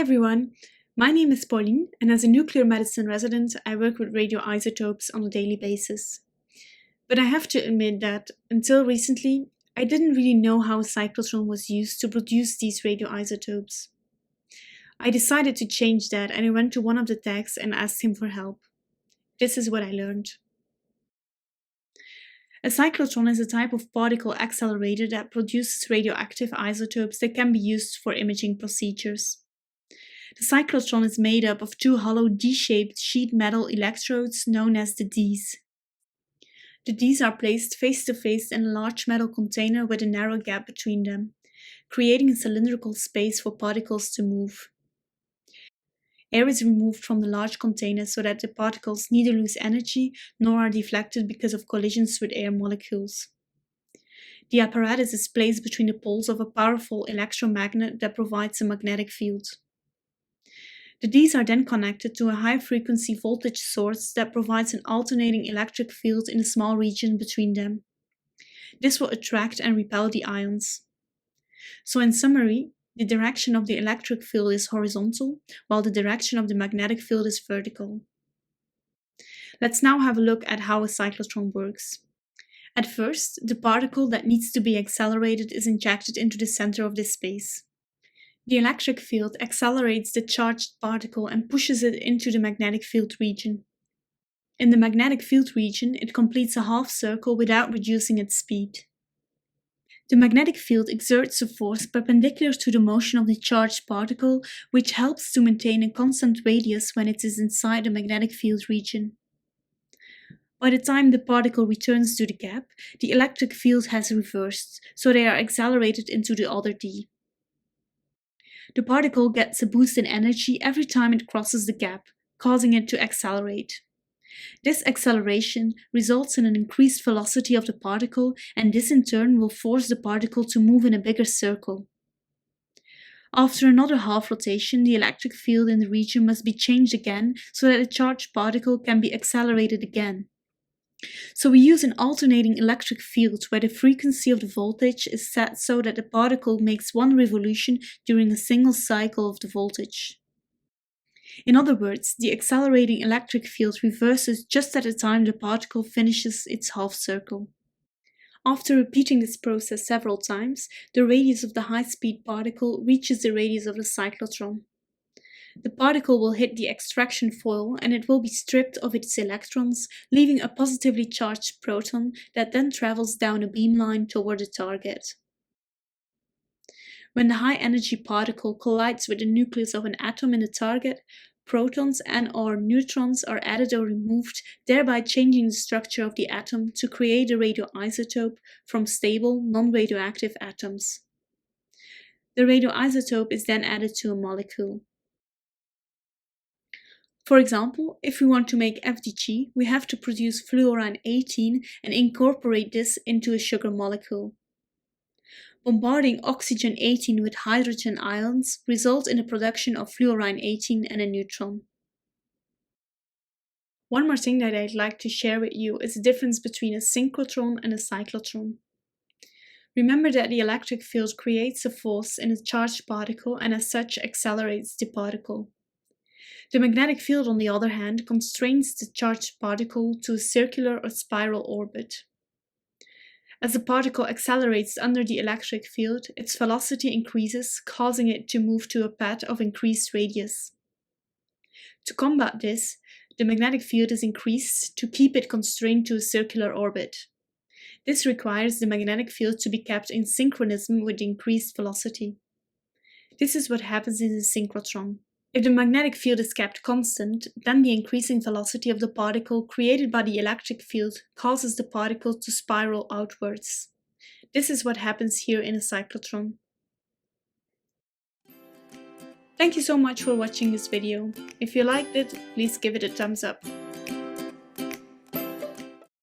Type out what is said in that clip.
everyone, my name is Pauline, and as a nuclear medicine resident, I work with radioisotopes on a daily basis. But I have to admit that until recently, I didn't really know how a cyclotron was used to produce these radioisotopes. I decided to change that and I went to one of the techs and asked him for help. This is what I learned. A cyclotron is a type of particle accelerator that produces radioactive isotopes that can be used for imaging procedures. The cyclotron is made up of two hollow D-shaped sheet metal electrodes known as the dees. The dees are placed face-to-face in a large metal container with a narrow gap between them, creating a cylindrical space for particles to move. Air is removed from the large container so that the particles neither lose energy nor are deflected because of collisions with air molecules. The apparatus is placed between the poles of a powerful electromagnet that provides a magnetic field. The dees are then connected to a high-frequency voltage source that provides an alternating electric field in a small region between them. This will attract and repel the ions. So in summary, the direction of the electric field is horizontal, while the direction of the magnetic field is vertical. Let's now have a look at how a cyclotron works. At first, the particle that needs to be accelerated is injected into the center of this space. The electric field accelerates the charged particle and pushes it into the magnetic field region. In the magnetic field region, it completes a half circle without reducing its speed. The magnetic field exerts a force perpendicular to the motion of the charged particle, which helps to maintain a constant radius when it is inside the magnetic field region. By the time the particle returns to the gap, the electric field has reversed, so they are accelerated into the other D. The particle gets a boost in energy every time it crosses the gap, causing it to accelerate. This acceleration results in an increased velocity of the particle, and this in turn will force the particle to move in a bigger circle. After another half rotation, the electric field in the region must be changed again so that the charged particle can be accelerated again. So we use an alternating electric field where the frequency of the voltage is set so that the particle makes one revolution during a single cycle of the voltage. In other words, the accelerating electric field reverses just at the time the particle finishes its half circle. After repeating this process several times, the radius of the high-speed particle reaches the radius of the cyclotron. The particle will hit the extraction foil and it will be stripped of its electrons, leaving a positively charged proton that then travels down a beamline toward the target. When the high-energy particle collides with the nucleus of an atom in the target, protons and/or neutrons are added or removed, thereby changing the structure of the atom to create a radioisotope from stable, non-radioactive atoms. The radioisotope is then added to a molecule. For example, if we want to make FDG, we have to produce fluorine 18 and incorporate this into a sugar molecule. Bombarding oxygen 18 with hydrogen ions results in the production of fluorine 18 and a neutron. One more thing that I'd like to share with you is the difference between a synchrotron and a cyclotron. Remember that the electric field creates a force in a charged particle and as such accelerates the particle. The magnetic field, on the other hand, constrains the charged particle to a circular or spiral orbit. As the particle accelerates under the electric field, its velocity increases, causing it to move to a path of increased radius. To combat this, the magnetic field is increased to keep it constrained to a circular orbit. This requires the magnetic field to be kept in synchronism with the increased velocity. This is what happens in a synchrotron. If the magnetic field is kept constant, then the increasing velocity of the particle created by the electric field causes the particle to spiral outwards. This is what happens here in a cyclotron. Thank you so much for watching this video. If you liked it, please give it a thumbs up.